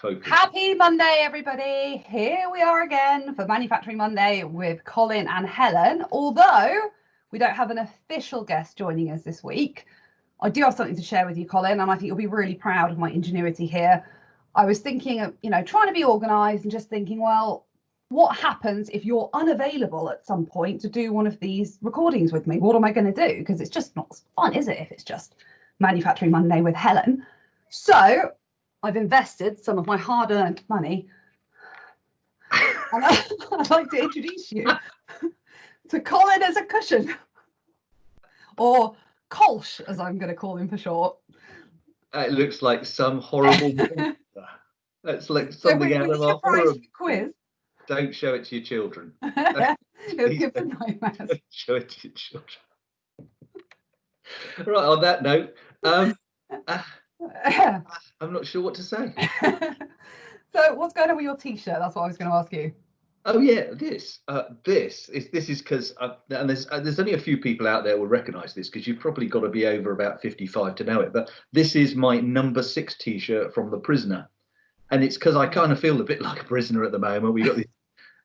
focus. Happy Monday, everybody. Here we are again for Manufacturing Monday with Colin and Helen. Although we don't have an official guest joining us this week, I do have something to share with you, Colin, and I think you'll be really proud of my ingenuity here. I was thinking of, trying to be organised and just thinking, well, what happens if you're unavailable at some point to do one of these recordings with me? What am I going to do? Because it's just not fun, is it, if it's just Manufacturing Monday with Helen? So I've invested some of my hard-earned money, and I'd like to introduce you to Colin as a cushion, or Kolsch, as I'm going to call him for short. It looks like some horrible monster. That's like something out of a horror quiz. Don't show it to your children. It'll give them nightmares. Don't show it to your children. Right, on that note, I'm not sure what to say. So what's going on with your t-shirt? That's what I was going to ask you. Oh yeah, this is because and there's only a few people out there will recognise this, because you've probably got to be over about 55 to know it. But this is my number 6 t-shirt from The Prisoner, and it's because I kind of feel a bit like a prisoner at the moment. We've got this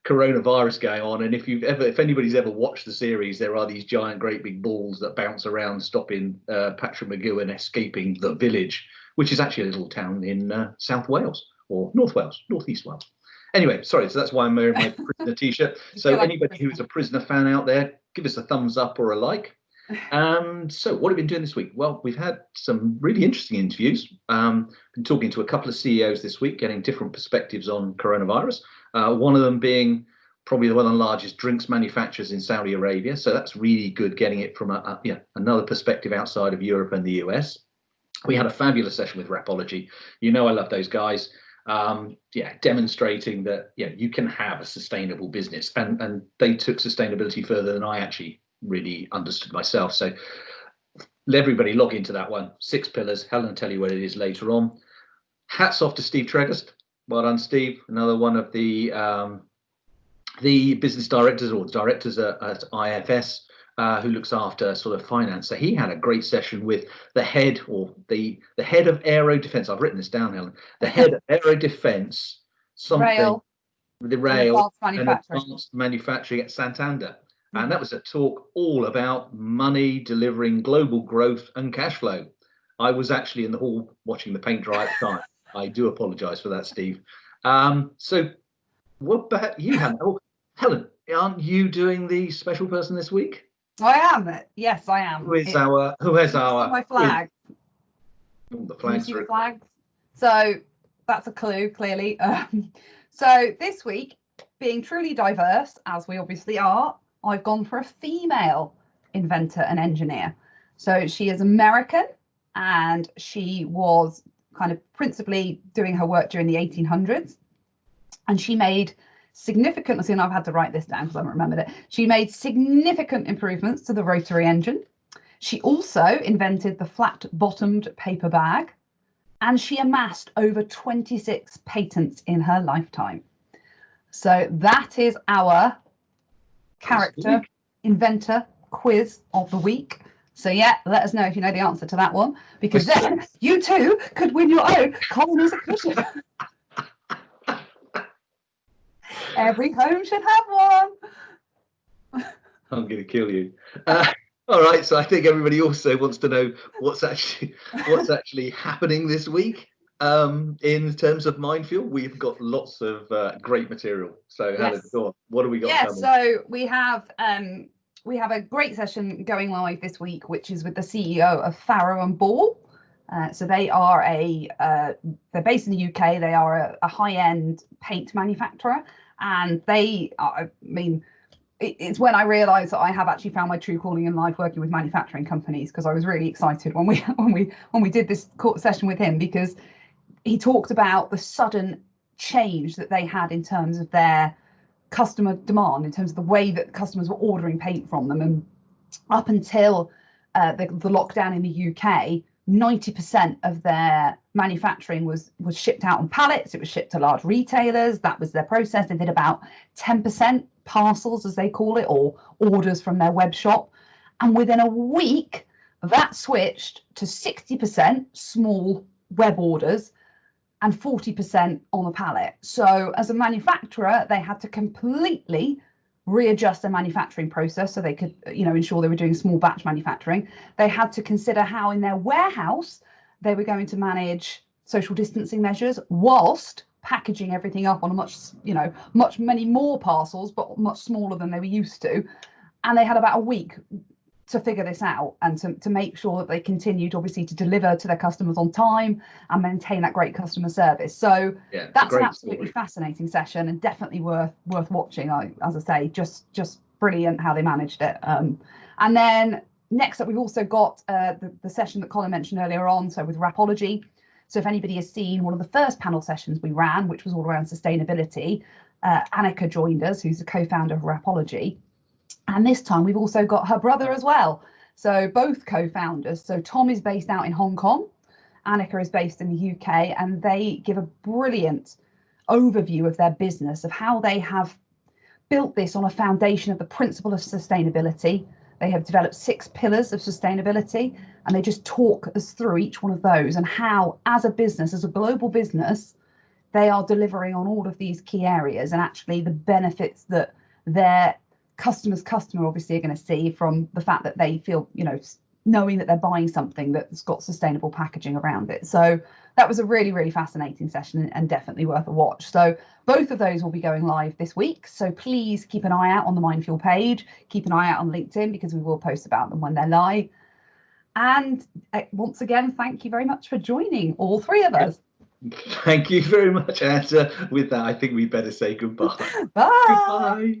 coronavirus going on, and if anybody's ever watched the series, there are these giant, great big balls that bounce around, stopping Patrick McGowan escaping the village, which is actually a little town in South Wales or North Wales, Northeast Wales. Anyway, sorry, so that's why I'm wearing my prisoner t-shirt. So anybody who's a prisoner fan out there, give us a thumbs up or a like. So what have we been doing this week? Well, we've had some really interesting interviews. Been talking to a couple of CEOs this week, getting different perspectives on coronavirus. One of them being probably one of the largest drinks manufacturers in Saudi Arabia. So that's really good, getting it from another perspective outside of Europe and the US. We had a fabulous session with Rapology. I love those guys. Demonstrating that you can have a sustainable business, and they took sustainability further than I actually really understood myself. So let everybody log into that one. 6 pillars. Helen will tell you what it is later on. Hats off to Steve Tregest. Well done, Steve. Another one of the business directors or directors at IFS. Who looks after sort of finance. So he had a great session with the head of aero defense. I've written this down, Helen. The head of aero defense, rail and advanced manufacturing at Santander. And that was a talk all about money, delivering global growth and cash flow. I was actually in the hall watching the paint dry at the time. I do apologize for that, Steve. So what about you, Helen? Oh, Helen, aren't you doing the special person this week? I am. Yes, I am. Who has our my flag? The flags. The flags. So that's a clue, clearly. So this week, being truly diverse, as we obviously are, I've gone for a female inventor and engineer. So she is American, and she was kind of principally doing her work during the 1800s, and she made significant, and I've had to write this down because I haven't remembered it. She made significant improvements to the rotary engine. She also invented the flat-bottomed paper bag, and she amassed over 26 patents in her lifetime. So that is our character inventor quiz of the week. So let us know if you know the answer to that one, because then you too could win your own Colin is a cushion. Every home should have one. I'm going to kill you. All right, so I think everybody also wants to know what's actually happening this week in terms of MindFuel. We've got lots of great material. So Helen, go on. What have we got coming? So we have a great session going live this week, which is with the CEO of Farrow and Ball. So they are they're based in the UK. They are a high-end paint manufacturer. And it's when I realised that I have actually found my true calling in life, working with manufacturing companies, because I was really excited when we did this session with him, because he talked about the sudden change that they had in terms of their customer demand, in terms of the way that customers were ordering paint from them. And up until the lockdown in the UK, 90% of their manufacturing was shipped out on pallets. It was shipped to large retailers. That was their process. They did about 10% parcels, as they call it, or orders from their web shop. And within a week, that switched to 60% small web orders and 40% on a pallet. So as a manufacturer, they had to completely readjust their manufacturing process so they could, ensure they were doing small batch manufacturing. They had to consider how in their warehouse they were going to manage social distancing measures whilst packaging everything up on a many more parcels, but much smaller than they were used to. And they had about a week to figure this out and to make sure that they continued obviously to deliver to their customers on time and maintain that great customer service. So Yeah, that's an absolutely fascinating session and definitely worth watching. As I say, just brilliant how they managed it. And then next up, we've also got the session that Colin mentioned earlier on, so with Rapology. So if anybody has seen one of the first panel sessions we ran, which was all around sustainability, Annika joined us, who's the co-founder of Rapology. And this time we've also got her brother as well. So both co-founders. So Tom is based out in Hong Kong. Annika is based in the UK, and they give a brilliant overview of their business, of how they have built this on a foundation of the principle of sustainability. They have developed 6 pillars of sustainability, and they just talk us through each one of those and how, as a business, as a global business, they are delivering on all of these key areas and actually the benefits that their customer obviously are going to see from the fact that they feel, knowing that they're buying something that's got sustainable packaging around it. So that was a really, really fascinating session and definitely worth a watch. So both of those will be going live this week. So please keep an eye out on the MindFuel page, keep an eye out on LinkedIn, because we will post about them when they're live. And once again, thank you very much for joining, all 3 of us. Thank you very much. And with that, I think we better say goodbye. Bye. Goodbye.